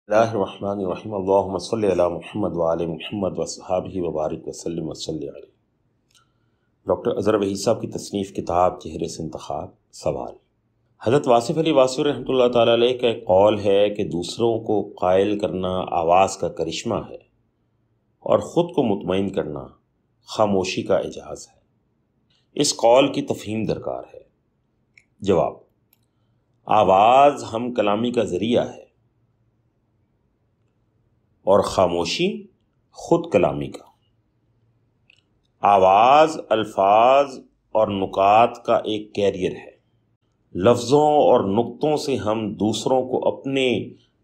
اللہ الرحمن الرحیم اللہم صلی علی محمد وعلی محمد وصحابہ وبارک وسلم وصلی علیہ۔ ڈاکٹر اظہر وحید صاحب کی تصنیف کتاب چہرے سے انتخاب۔ سوال: حضرت واصف علی واصفی رحمۃ اللہ تعالیٰ علیہ کا ایک قول ہے کہ دوسروں کو قائل کرنا آواز کا کرشمہ ہے اور خود کو مطمئن کرنا خاموشی کا اعجاز ہے۔ اس قول کی تفہیم درکار ہے۔ جواب: آواز ہم کلامی کا ذریعہ ہے اور خاموشی خود کلامی کا۔ آواز الفاظ اور نکات کا ایک کیریئر ہے۔ لفظوں اور نقطوں سے ہم دوسروں کو اپنے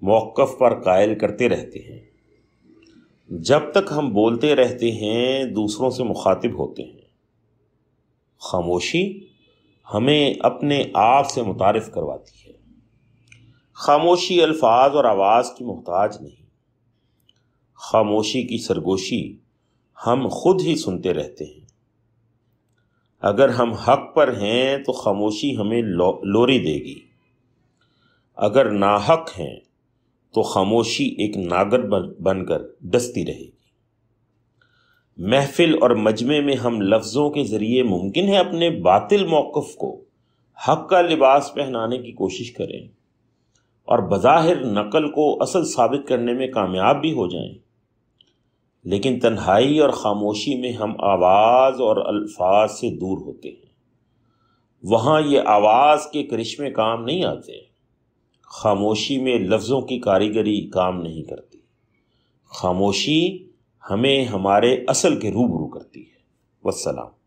موقف پر قائل کرتے رہتے ہیں۔ جب تک ہم بولتے رہتے ہیں دوسروں سے مخاطب ہوتے ہیں۔ خاموشی ہمیں اپنے آپ سے متعارف کرواتی ہے۔ خاموشی الفاظ اور آواز کی محتاج نہیں۔ خاموشی کی سرگوشی ہم خود ہی سنتے رہتے ہیں۔ اگر ہم حق پر ہیں تو خاموشی ہمیں لوری دے گی، اگر ناحق ہیں تو خاموشی ایک ناگر بن کر ڈستی رہے گی۔ محفل اور مجمع میں ہم لفظوں کے ذریعے ممکن ہے اپنے باطل موقف کو حق کا لباس پہنانے کی کوشش کریں اور بظاہر نقل کو اصل ثابت کرنے میں کامیاب بھی ہو جائیں، لیکن تنہائی اور خاموشی میں ہم آواز اور الفاظ سے دور ہوتے ہیں۔ وہاں یہ آواز کے کرشمے کام نہیں آتے، خاموشی میں لفظوں کی کاریگری کام نہیں کرتی۔ خاموشی ہمیں ہمارے اصل کے روبرو کرتی ہے۔ والسلام۔